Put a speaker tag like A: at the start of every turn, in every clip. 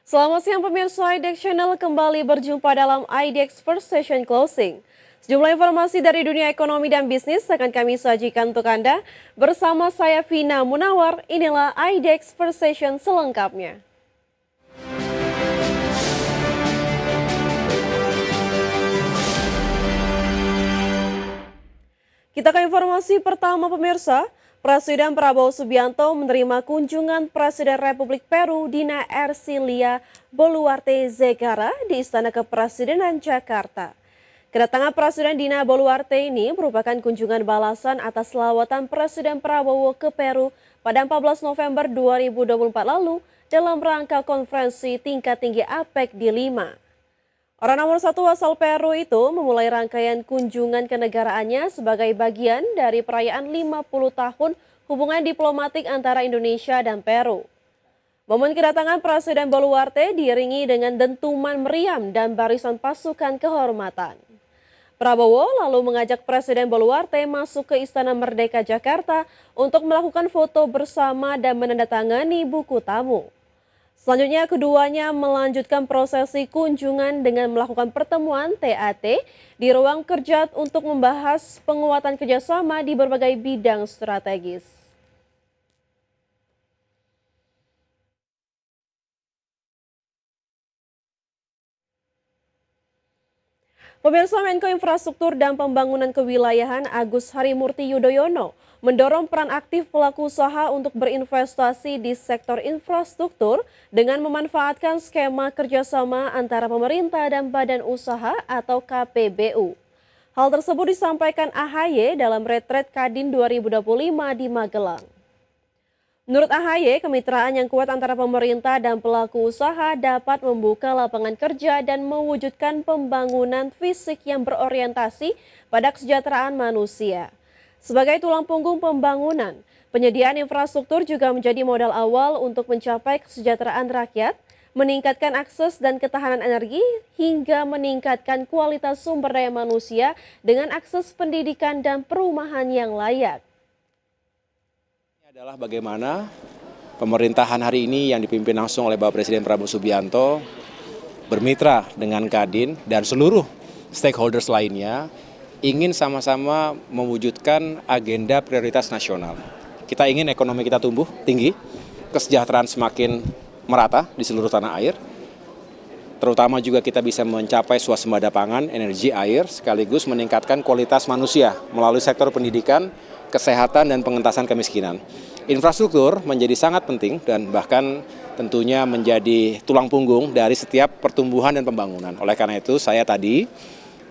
A: Selamat siang pemirsa IDEX Channel, kembali berjumpa dalam IDEX First Session Closing. Sejumlah informasi dari dunia ekonomi dan bisnis akan kami sajikan untuk Anda. Bersama saya Vina Munawar, inilah IDEX First Session selengkapnya. Kita ke informasi pertama pemirsa. Presiden Prabowo Subianto menerima kunjungan Presiden Republik Peru Dina Ercilia Boluarte Zegara di Istana Kepresidenan Jakarta. Kedatangan Presiden Dina Boluarte ini merupakan kunjungan balasan atas lawatan Presiden Prabowo ke Peru pada 14 November 2024 lalu dalam rangka konferensi tingkat tinggi APEC di Lima. Orang nomor satu asal Peru itu memulai rangkaian kunjungan kenegaraannya sebagai bagian dari perayaan 50 tahun hubungan diplomatik antara Indonesia dan Peru. Momen kedatangan Presiden Boluarte diiringi dengan dentuman meriam dan barisan pasukan kehormatan. Prabowo lalu mengajak Presiden Boluarte masuk ke Istana Merdeka Jakarta untuk melakukan foto bersama dan menandatangani buku tamu. Selanjutnya keduanya melanjutkan prosesi kunjungan dengan melakukan pertemuan TAT di ruang kerja untuk membahas penguatan kerjasama di berbagai bidang strategis. Pemirsa, Menko Infrastruktur dan Pembangunan Kewilayahan Agus Harimurti Yudhoyono mendorong peran aktif pelaku usaha untuk berinvestasi di sektor infrastruktur dengan memanfaatkan skema kerjasama antara pemerintah dan badan usaha atau KPBU. Hal tersebut disampaikan AHY dalam retret Kadin 2025 di Magelang. Menurut AHY, kemitraan yang kuat antara pemerintah dan pelaku usaha dapat membuka lapangan kerja dan mewujudkan pembangunan fisik yang berorientasi pada kesejahteraan manusia. Sebagai tulang punggung pembangunan, penyediaan infrastruktur juga menjadi modal awal untuk mencapai kesejahteraan rakyat, meningkatkan akses dan ketahanan energi, hingga meningkatkan kualitas sumber daya manusia dengan akses pendidikan dan perumahan yang layak.
B: Adalah bagaimana pemerintahan hari ini yang dipimpin langsung oleh Bapak Presiden Prabowo Subianto bermitra dengan Kadin dan seluruh stakeholders lainnya ingin sama-sama mewujudkan agenda prioritas nasional. Kita ingin ekonomi kita tumbuh tinggi, kesejahteraan semakin merata di seluruh tanah air, terutama juga kita bisa mencapai swasembada pangan, energi, air, sekaligus meningkatkan kualitas manusia melalui sektor pendidikan, kesehatan, dan pengentasan kemiskinan. Infrastruktur menjadi sangat penting dan bahkan tentunya menjadi tulang punggung dari setiap pertumbuhan dan pembangunan. Oleh karena itu saya tadi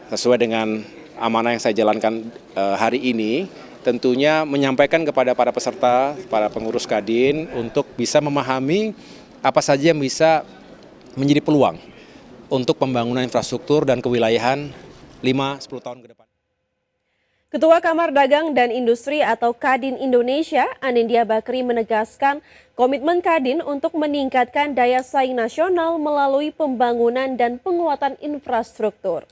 B: sesuai dengan amanah yang saya jalankan hari ini tentunya menyampaikan kepada para peserta, para pengurus Kadin untuk bisa memahami apa saja yang bisa menjadi peluang untuk pembangunan infrastruktur dan kewilayahan 5-10 tahun ke depan.
A: Ketua Kamar Dagang dan Industri atau Kadin Indonesia, Anindya Bakri menegaskan komitmen Kadin untuk meningkatkan daya saing nasional melalui pembangunan dan penguatan infrastruktur.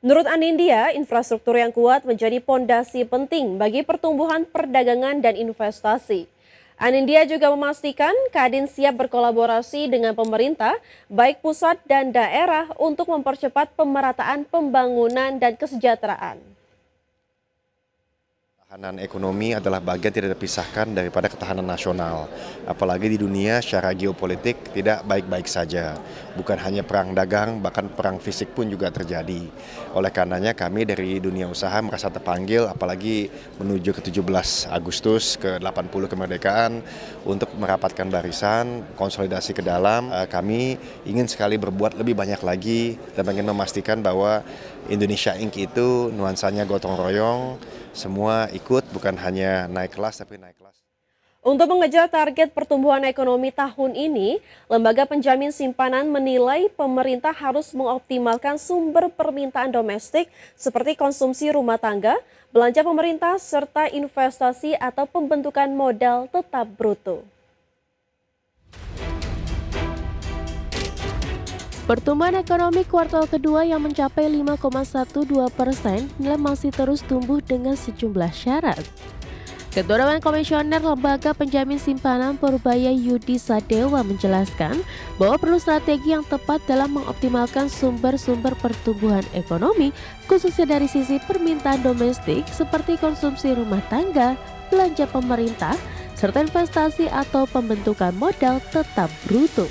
A: Menurut Anindya, infrastruktur yang kuat menjadi pondasi penting bagi pertumbuhan perdagangan dan investasi. Anindya juga memastikan Kadin siap berkolaborasi dengan pemerintah, baik pusat dan daerah untuk mempercepat pemerataan pembangunan dan kesejahteraan.
C: Ketahanan ekonomi adalah bagian tidak terpisahkan daripada ketahanan nasional. Apalagi di dunia secara geopolitik tidak baik-baik saja. Bukan hanya perang dagang, bahkan perang fisik pun juga terjadi. Oleh karenanya kami dari dunia usaha merasa terpanggil, apalagi menuju ke 17 Agustus ke 80 kemerdekaan, untuk merapatkan barisan, konsolidasi ke dalam. Kami ingin sekali berbuat lebih banyak lagi dan ingin memastikan bahwa Indonesia Inc. itu nuansanya gotong royong, semua ikut, bukan hanya naik kelas tapi naik kelas.
A: Untuk mengejar target pertumbuhan ekonomi tahun ini, Lembaga Penjamin Simpanan menilai pemerintah harus mengoptimalkan sumber permintaan domestik seperti konsumsi rumah tangga, belanja pemerintah, serta investasi atau pembentukan modal tetap bruto.
D: Pertumbuhan ekonomi kuartal kedua yang mencapai 5,12% masih terus tumbuh dengan sejumlah syarat. Ketua Dewan Komisioner Lembaga Penjamin Simpanan Purbaya Yudi Sadewa menjelaskan bahwa perlu strategi yang tepat dalam mengoptimalkan sumber-sumber pertumbuhan ekonomi, khususnya dari sisi permintaan domestik seperti konsumsi rumah tangga, belanja pemerintah, serta investasi atau pembentukan modal tetap bruto.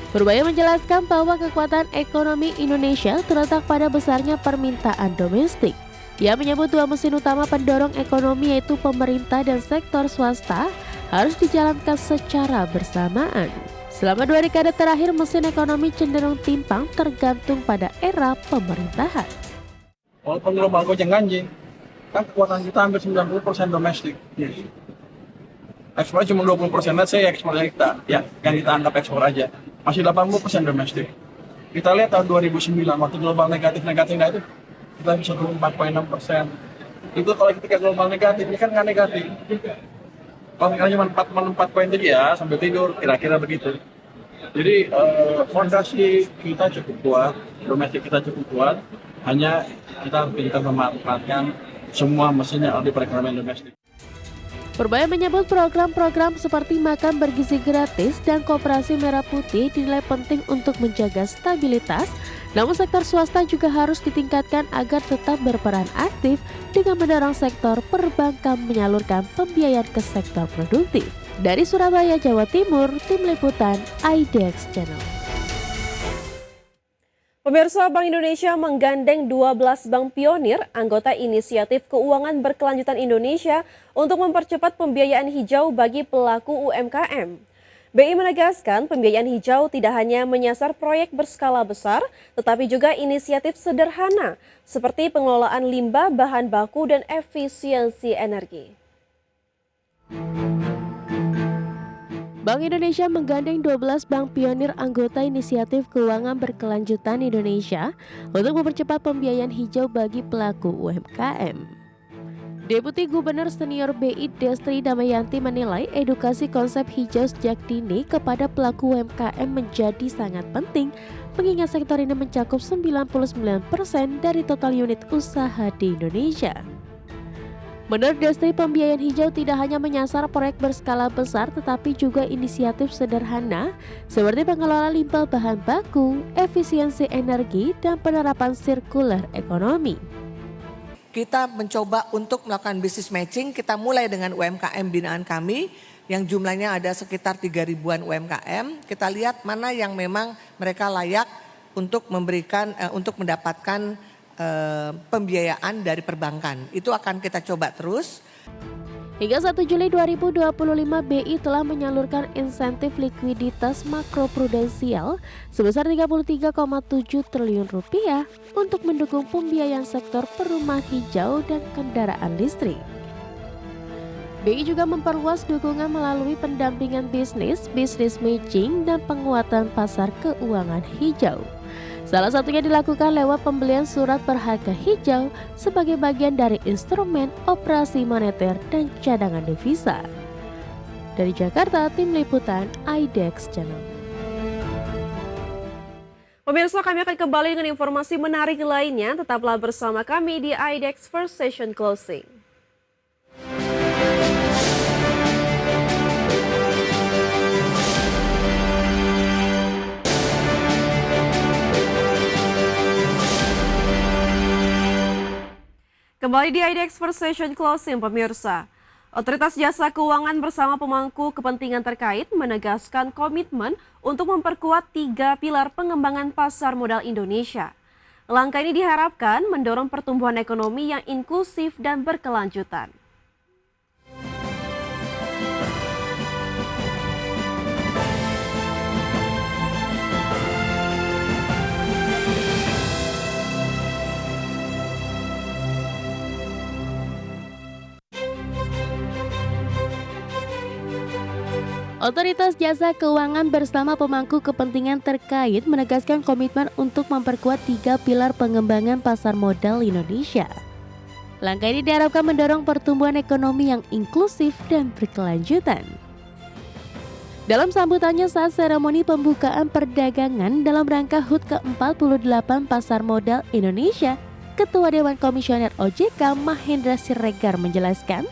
D: Purbaya menjelaskan bahwa kekuatan ekonomi Indonesia terletak pada besarnya permintaan domestik. Ia menyebut dua mesin utama pendorong ekonomi yaitu pemerintah dan sektor swasta harus dijalankan secara bersamaan. Selama 2 dekade terakhir mesin ekonomi cenderung timpang tergantung pada era pemerintahan.
E: Walaupun global gojeng-ganjing, kan kekuatan kita hampir 90% domestik. Ekspornya cuma 20%, saya ekspornya kita, ya, yang kita anggap ekspor aja. Masih 80% domestik. Kita lihat tahun 2009, waktu global negatif-negatif itu, kita bisa turun 4,6%. Itu kalau ketika global negatif, ini kan nggak negatif. Kalau kita cuma 4,7 ya, sambil tidur, kira-kira begitu. Jadi fondasi kita cukup kuat, domestik kita cukup kuat, hanya kita pintar memanfaatkan semua mesinnya ada di perekonomian domestik.
D: Purbaya menyebut program-program seperti makan bergizi gratis dan koperasi merah putih dinilai penting untuk menjaga stabilitas, namun sektor swasta juga harus ditingkatkan agar tetap berperan aktif dengan mendorong sektor perbankan menyalurkan pembiayaan ke sektor produktif. Dari Surabaya, Jawa Timur, Tim Liputan IDX Channel.
A: Pemirsa, Bank Indonesia menggandeng 12 bank pionir anggota Inisiatif Keuangan Berkelanjutan Indonesia untuk mempercepat pembiayaan hijau bagi pelaku UMKM. BI menegaskan pembiayaan hijau tidak hanya menyasar proyek berskala besar, tetapi juga inisiatif sederhana seperti pengelolaan limbah bahan baku dan efisiensi energi.
D: Bank Indonesia menggandeng 12 bank pionir anggota Inisiatif Keuangan Berkelanjutan Indonesia untuk mempercepat pembiayaan hijau bagi pelaku UMKM. Deputi Gubernur Senior BI Destri Damayanti menilai edukasi konsep hijau sejak dini kepada pelaku UMKM menjadi sangat penting, mengingat sektor ini mencakup 99% dari total unit usaha di Indonesia. Menurut Destri, pembiayaan hijau tidak hanya menyasar proyek berskala besar tetapi juga inisiatif sederhana seperti pengelolaan limbah bahan baku, efisiensi energi, dan penerapan sirkular ekonomi.
F: Kita mencoba untuk melakukan business matching, kita mulai dengan UMKM binaan kami yang jumlahnya ada sekitar 3.000-an UMKM. Kita lihat mana yang memang mereka layak untuk mendapatkan pembiayaan dari perbankan. Itu akan kita coba terus.
D: Hingga 1 Juli 2025 BI telah menyalurkan insentif likuiditas makroprudensial sebesar 33,7 triliun rupiah untuk mendukung pembiayaan sektor perumahan hijau dan kendaraan listrik. BI juga memperluas dukungan melalui pendampingan bisnis, business matching, dan penguatan pasar keuangan hijau. Salah satunya dilakukan lewat pembelian surat berharga hijau sebagai bagian dari instrumen operasi moneter dan cadangan devisa. Dari Jakarta, Tim Liputan IDX Channel.
A: Pemirsa, kami akan kembali dengan informasi menarik lainnya. Tetaplah bersama kami di IDX First Session Closing. Kembali di IDX First Session Closing, pemirsa. Otoritas Jasa Keuangan bersama pemangku kepentingan terkait menegaskan komitmen untuk memperkuat 3 pilar pengembangan pasar modal Indonesia. Langkah ini diharapkan mendorong pertumbuhan ekonomi yang inklusif dan berkelanjutan.
D: Otoritas Jasa Keuangan bersama pemangku kepentingan terkait menegaskan komitmen untuk memperkuat 3 pilar pengembangan pasar modal Indonesia. Langkah ini diharapkan mendorong pertumbuhan ekonomi yang inklusif dan berkelanjutan. Dalam sambutannya saat seremoni pembukaan perdagangan dalam rangka HUT ke-48 Pasar Modal Indonesia, Ketua Dewan Komisioner OJK Mahendra Siregar menjelaskan,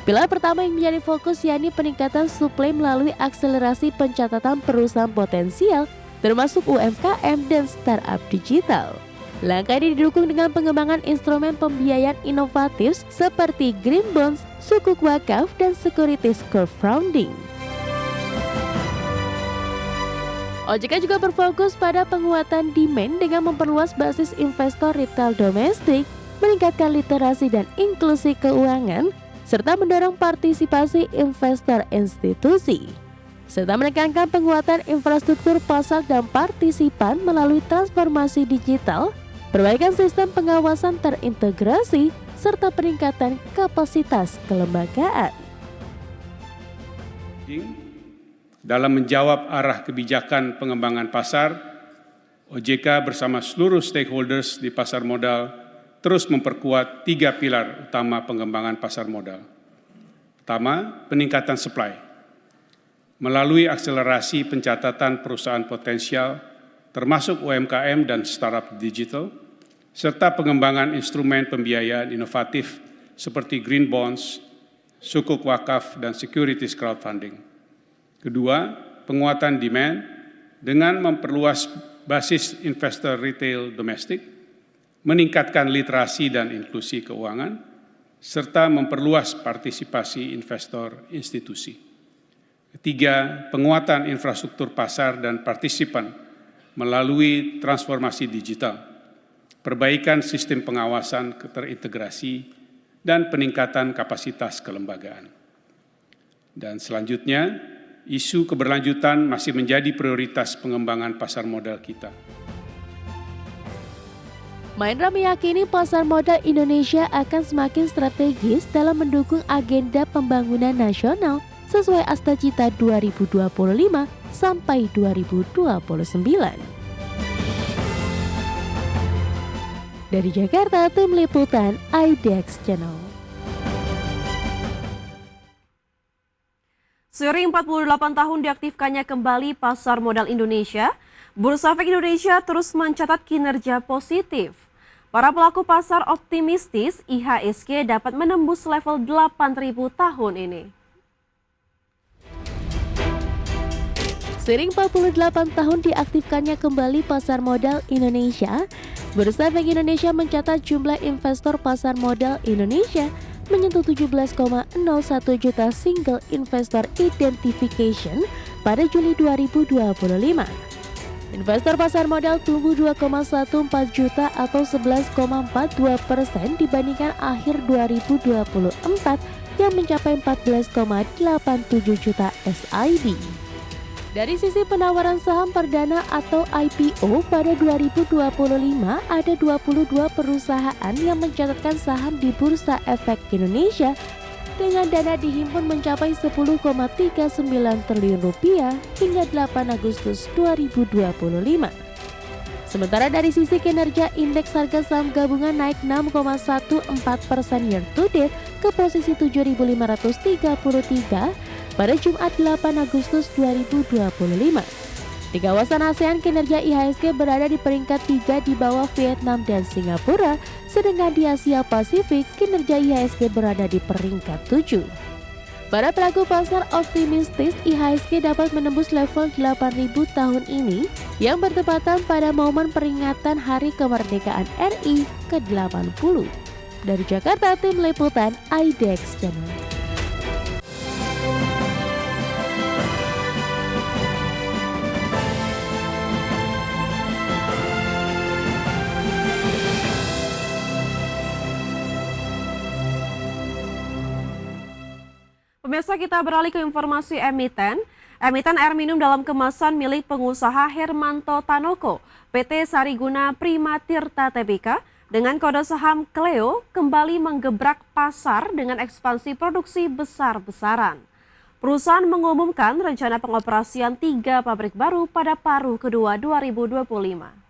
D: Pilar pertama yang menjadi fokus yakni peningkatan suplai melalui akselerasi pencatatan perusahaan potensial termasuk UMKM dan startup digital. Langkah ini didukung dengan pengembangan instrumen pembiayaan inovatif seperti Green Bonds, sukuk wakaf, dan securities crowdfunding. OJK juga berfokus pada penguatan demand dengan memperluas basis investor retail domestik, meningkatkan literasi dan inklusi keuangan, serta mendorong partisipasi investor institusi, serta menekankan penguatan infrastruktur pasar dan partisipan melalui transformasi digital, perbaikan sistem pengawasan terintegrasi, serta peningkatan kapasitas kelembagaan.
G: Dalam menjawab arah kebijakan pengembangan pasar, OJK bersama seluruh stakeholders di pasar modal terus memperkuat 3 pilar utama pengembangan pasar modal. Pertama, peningkatan supply. Melalui akselerasi pencatatan perusahaan potensial, termasuk UMKM dan startup digital, serta pengembangan instrumen pembiayaan inovatif seperti Green Bonds, sukuk wakaf, dan securities crowdfunding. Kedua, penguatan demand dengan memperluas basis investor retail domestik, meningkatkan literasi dan inklusi keuangan, serta memperluas partisipasi investor institusi. Ketiga, penguatan infrastruktur pasar dan partisipan melalui transformasi digital, perbaikan sistem pengawasan terintegrasi, dan peningkatan kapasitas kelembagaan. Dan selanjutnya, isu keberlanjutan masih menjadi prioritas pengembangan pasar modal kita.
D: Mahendra meyakini pasar modal Indonesia akan semakin strategis dalam mendukung agenda pembangunan nasional sesuai Astacita 2025 sampai 2029. Dari Jakarta, tim liputan IDX Channel.
A: Seiring 48 tahun diaktifkannya kembali pasar modal Indonesia, Bursa Efek Indonesia terus mencatat kinerja positif. Para pelaku pasar optimistis IHSG dapat menembus level 8.000 tahun ini.
D: Seiring 48 tahun diaktifkannya kembali pasar modal Indonesia, Bursa Efek Indonesia mencatat jumlah investor pasar modal Indonesia menyentuh 17,01 juta single investor identification pada Juli 2025. Investor pasar modal tumbuh 2,14 juta atau 11,42% dibandingkan akhir 2024 yang mencapai 14,87 juta SIB. Dari sisi penawaran saham perdana atau IPO pada 2025 ada 22 perusahaan yang mencatatkan saham di Bursa Efek Indonesia dengan dana dihimpun mencapai 10,39 triliun rupiah hingga 8 Agustus 2025. Sementara dari sisi kinerja, indeks harga saham gabungan naik 6,14% year to date ke posisi 7.533 pada Jumat 8 Agustus 2025. Di kawasan ASEAN, kinerja IHSG berada di peringkat 3 di bawah Vietnam dan Singapura, sedangkan di Asia Pasifik, kinerja IHSG berada di peringkat 7. Para pelaku pasar optimistis IHSG dapat menembus level 8.000 tahun ini yang bertepatan pada momen peringatan Hari Kemerdekaan RI ke-80. Dari Jakarta, tim liputan IDX Channel.
A: Pemirsa, kita beralih ke informasi emiten. Emiten air minum dalam kemasan milik pengusaha Hermanto Tanoko, PT Sariguna Prima Tirta Tbk, dengan kode saham Cleo kembali menggebrak pasar dengan ekspansi produksi besar-besaran. Perusahaan mengumumkan rencana pengoperasian 3 pabrik baru pada paruh kedua 2025.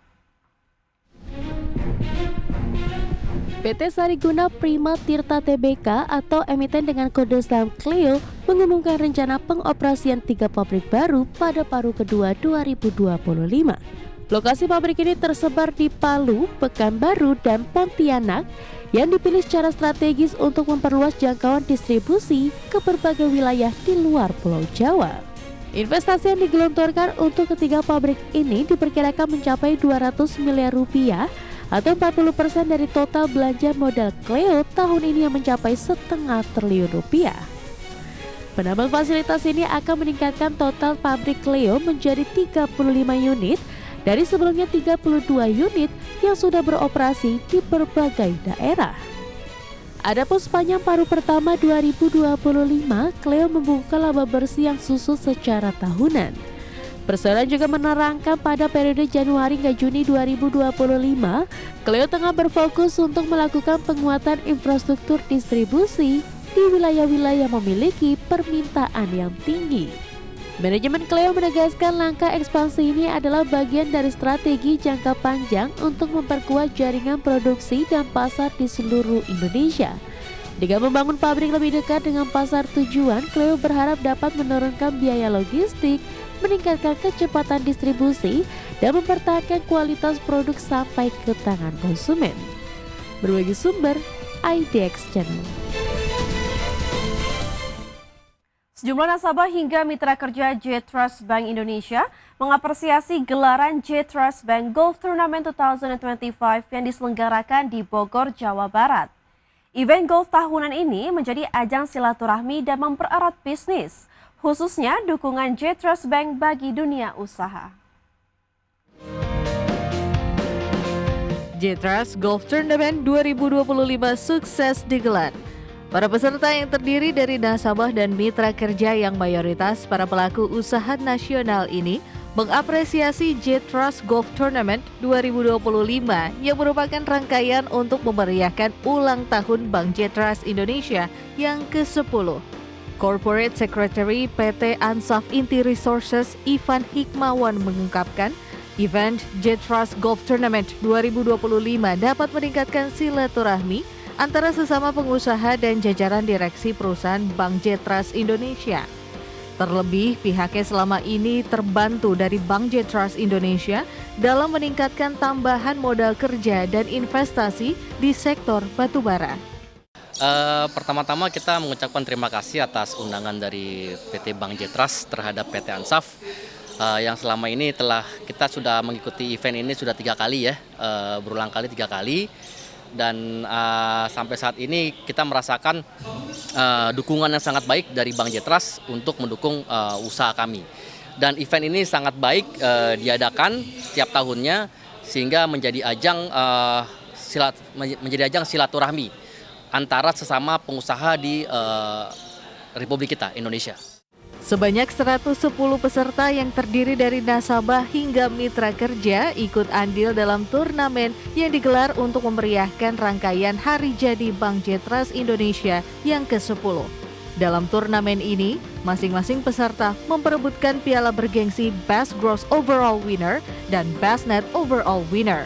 D: PT Sariguna Prima Tirta Tbk atau emiten dengan kode saham Cleo mengumumkan rencana pengoperasian 3 pabrik baru pada paruh kedua 2025. Lokasi pabrik ini tersebar di Palu, Pekanbaru, dan Pontianak yang dipilih secara strategis untuk memperluas jangkauan distribusi ke berbagai wilayah di luar Pulau Jawa. Investasi yang digelontorkan untuk ketiga pabrik ini diperkirakan mencapai 200 miliar rupiah atau 40% dari total belanja modal Cleo tahun ini yang mencapai setengah triliun rupiah. Penambahan fasilitas ini akan meningkatkan total pabrik Cleo menjadi 35 unit dari sebelumnya 32 unit yang sudah beroperasi di berbagai daerah. Adapun sepanjang paruh pertama 2025, Cleo membuka laba bersih yang susut secara tahunan. Perseroan juga menerangkan pada periode Januari hingga Juni 2025, Cleo tengah berfokus untuk melakukan penguatan infrastruktur distribusi di wilayah-wilayah memiliki permintaan yang tinggi. Manajemen Cleo menegaskan langkah ekspansi ini adalah bagian dari strategi jangka panjang untuk memperkuat jaringan produksi dan pasar di seluruh Indonesia. Dengan membangun pabrik lebih dekat dengan pasar tujuan, Cleo berharap dapat menurunkan biaya logistik, meningkatkan kecepatan distribusi, dan mempertahankan kualitas produk sampai ke tangan konsumen. Berbagi sumber, IDX Channel.
A: Sejumlah nasabah hingga mitra kerja J-Trust Bank Indonesia mengapresiasi gelaran J-Trust Bank Golf Tournament 2025 yang diselenggarakan di Bogor, Jawa Barat. Event golf tahunan ini menjadi ajang silaturahmi dan mempererat bisnis, khususnya dukungan J-Trust Bank bagi dunia usaha.
H: J-Trust Golf Tournament 2025 sukses digelar. Para peserta yang terdiri dari nasabah dan mitra kerja yang mayoritas para pelaku usaha nasional ini mengapresiasi J-Trust Golf Tournament 2025 yang merupakan rangkaian untuk memeriahkan ulang tahun Bank J-Trust Indonesia yang ke-10. Corporate Secretary PT Ansaf Inti Resources Ivan Hikmawan mengungkapkan, event J-Trust Golf Tournament 2025 dapat meningkatkan silaturahmi antara sesama pengusaha dan jajaran direksi perusahaan Bank J-Trust Indonesia. Terlebih, pihaknya selama ini terbantu dari Bank J-Trust Indonesia dalam meningkatkan tambahan modal kerja dan investasi di sektor batubara.
I: Pertama-tama kita mengucapkan terima kasih atas undangan dari PT Bank J-Trust terhadap PT Ansaf yang selama ini kita sudah mengikuti event ini sudah 3 kali ya, berulang kali 3 kali. Dan sampai saat ini kita merasakan dukungan yang sangat baik dari Bank J-Trust untuk mendukung usaha kami. Dan event ini sangat baik diadakan setiap tahunnya sehingga menjadi ajang silaturahmi antara sesama pengusaha di Republik kita Indonesia.
H: Sebanyak 110 peserta yang terdiri dari nasabah hingga mitra kerja ikut andil dalam turnamen yang digelar untuk memeriahkan rangkaian Hari Jadi Bank J-Trust Indonesia yang ke-10. Dalam turnamen ini, masing-masing peserta memperebutkan piala bergengsi Best Gross Overall Winner dan Best Net Overall Winner.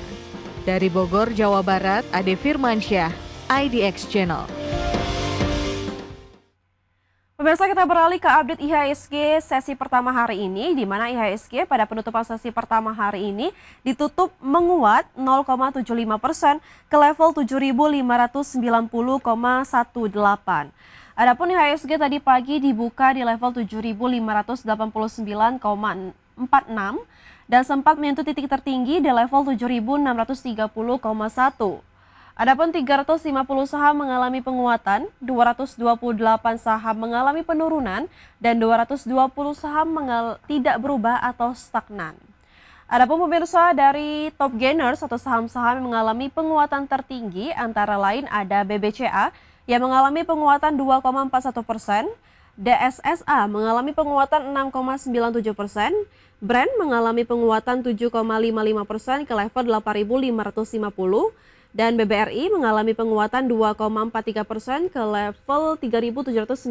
H: Dari Bogor, Jawa Barat, Ade Firmansyah, IDX Channel.
A: Pemirsa, kita beralih ke update IHSG sesi pertama hari ini, di mana IHSG pada penutupan sesi pertama hari ini ditutup menguat 0,75% ke level 7.590,18. Adapun IHSG tadi pagi dibuka di level 7.589,46 dan sempat menyentuh titik tertinggi di level 7.630,1. Adapun 350 saham mengalami penguatan, 228 saham mengalami penurunan, dan 220 saham tidak berubah atau stagnan. Adapun pemirsa, dari top gainers atau saham-saham yang mengalami penguatan tertinggi antara lain ada BBCA yang mengalami penguatan 2,41%, DSSA mengalami penguatan 6,97%, Brand mengalami penguatan 7,55% ke level 8.550, dan BBRI mengalami penguatan 2,43% ke level 3.790.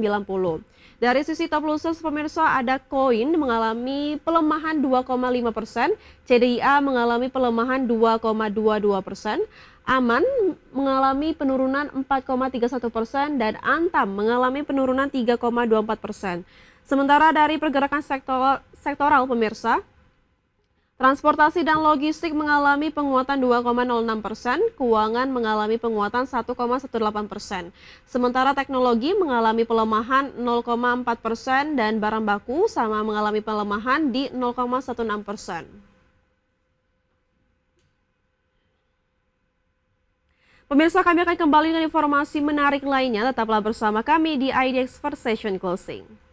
A: Dari sisi top losers pemirsa, ada Koin mengalami pelemahan 2,5%, CDIA mengalami pelemahan 2,22%, Aman mengalami penurunan 4,31% dan Antam mengalami penurunan 3,24%. Sementara dari pergerakan sektoral pemirsa, Transportasi dan logistik mengalami penguatan 2,06%, keuangan mengalami penguatan 1,18%. Sementara teknologi mengalami pelemahan 0,4% dan barang baku sama mengalami pelemahan di 0,16%. Pemirsa, kami akan kembali dengan informasi menarik lainnya. Tetaplah bersama kami di IDX First Session Closing.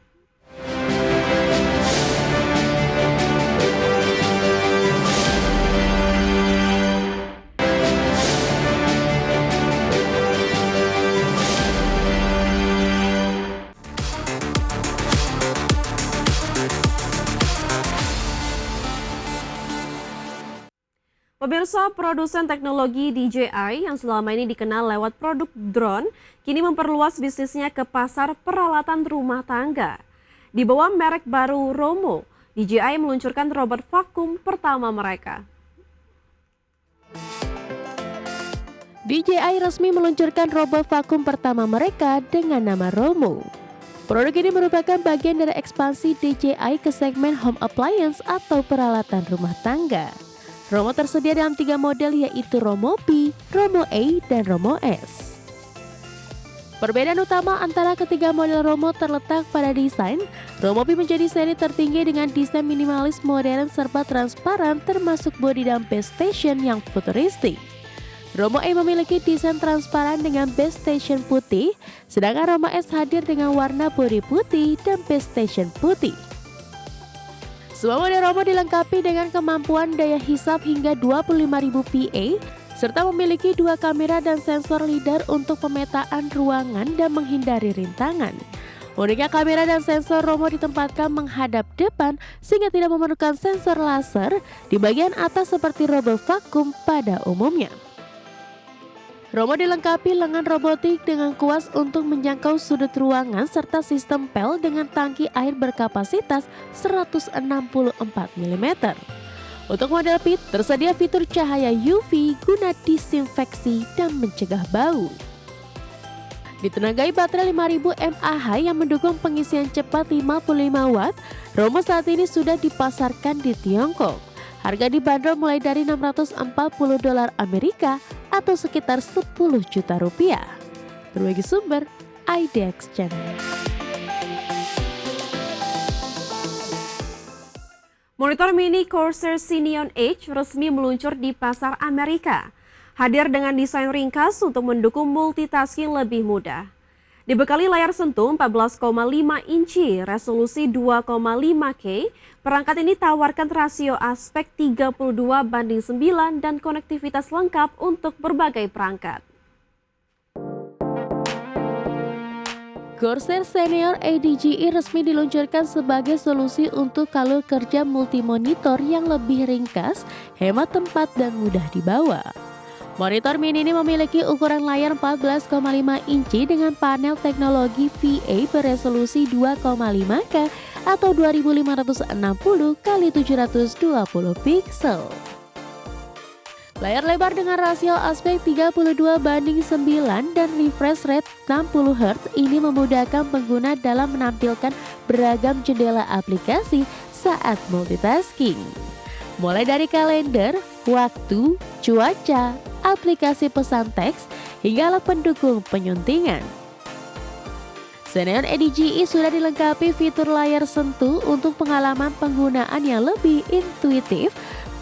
A: Pemirsa, produsen teknologi DJI yang selama ini dikenal lewat produk drone, kini memperluas bisnisnya ke pasar peralatan rumah tangga. Di bawah merek baru Romo, DJI meluncurkan robot vakum pertama mereka.
D: DJI resmi meluncurkan robot vakum pertama mereka dengan nama Romo. Produk ini merupakan bagian dari ekspansi DJI ke segmen home appliance atau peralatan rumah tangga. Romo tersedia dalam 3 model yaitu Romo P, Romo A, dan Romo S. Perbedaan utama antara ketiga model Romo terletak pada desain. Romo P menjadi seri tertinggi dengan desain minimalis modern serta transparan termasuk bodi dan base station yang futuristik. Romo A memiliki desain transparan dengan base station putih, sedangkan Romo S hadir dengan warna bodi putih dan base station putih. Semua model Romo dilengkapi dengan kemampuan daya hisap hingga 25.000 PA, serta memiliki 2 kamera dan sensor lidar untuk pemetaan ruangan dan menghindari rintangan. Uniknya kamera dan sensor Romo ditempatkan menghadap depan sehingga tidak memerlukan sensor laser di bagian atas seperti robot vakum pada umumnya. Romo dilengkapi lengan robotik dengan kuas untuk menjangkau sudut ruangan serta sistem pel dengan tangki air berkapasitas 164 mm. Untuk model Pit, tersedia fitur cahaya UV guna disinfeksi dan mencegah bau. Ditenagai baterai 5000 mAh yang mendukung pengisian cepat 55 Watt, Romo saat ini sudah dipasarkan di Tiongkok. Harga dibanderol mulai dari $640 Amerika atau sekitar 10 juta rupiah. Berbagi sumber, IDX Channel.
A: Monitor mini Corsair Xenon Edge resmi meluncur di pasar Amerika. Hadir dengan desain ringkas untuk mendukung multitasking lebih mudah. Dibekali layar sentuh 14,5 inci, resolusi 2,5K, perangkat ini tawarkan rasio aspek 32:9 dan konektivitas lengkap untuk berbagai perangkat.
D: Corsair Senior ADGE resmi diluncurkan sebagai solusi untuk kalau kerja multimonitor yang lebih ringkas, hemat tempat dan mudah dibawa. Monitor mini ini memiliki ukuran layar 14,5 inci dengan panel teknologi VA beresolusi 2,5K atau 2560 x 720 pixel. Layar lebar dengan rasio aspek 32:9 dan refresh rate 60 Hz ini memudahkan pengguna dalam menampilkan beragam jendela aplikasi saat multitasking. Mulai dari kalender, waktu, cuaca, aplikasi pesan teks, hingga alat pendukung penyuntingan. Xenon ADGE sudah dilengkapi fitur layar sentuh untuk pengalaman penggunaan yang lebih intuitif.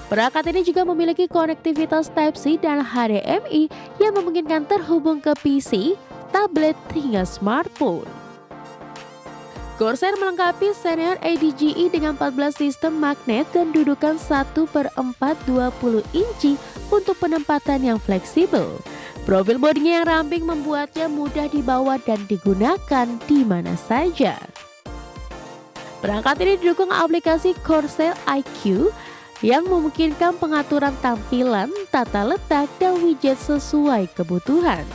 D: Perangkat ini juga memiliki konektivitas Type-C dan HDMI yang memungkinkan terhubung ke PC, tablet, hingga smartphone. Corsair melengkapi Xenon ADGE dengan 14 sistem magnet dan dudukan 1/4 inci untuk penempatan yang fleksibel. Profil bodinya yang ramping membuatnya mudah dibawa dan digunakan di mana saja. Perangkat ini didukung aplikasi Corsair IQ yang memungkinkan pengaturan tampilan, tata letak, dan widget sesuai kebutuhan.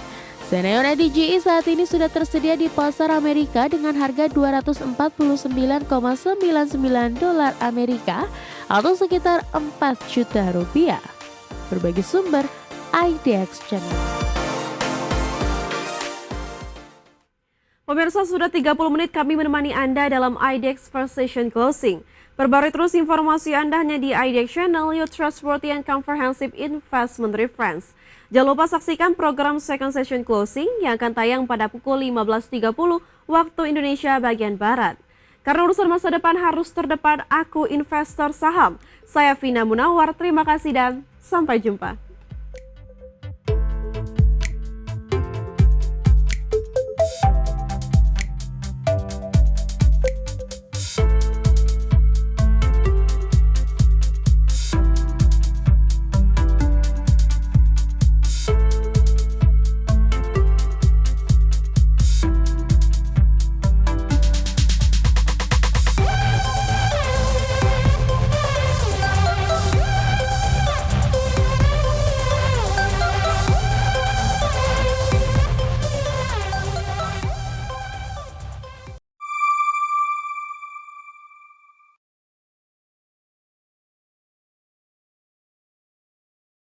D: Xenon ADGE saat ini sudah tersedia di pasar Amerika dengan harga $249,99 Amerika atau sekitar 4 juta rupiah. Berbagi sumber, IDX Channel.
A: Pemirsa, sudah 30 menit kami menemani Anda dalam IDX First Session Closing. Perbarui terus informasi Anda hanya di IDX Channel, your trustworthy and comprehensive investment reference. Jangan lupa saksikan program Second Session Closing yang akan tayang pada pukul 15.30 waktu Indonesia bagian Barat. Karena urusan masa depan harus terdepan, aku investor saham. Saya Vina Munawar, terima kasih dan sampai jumpa.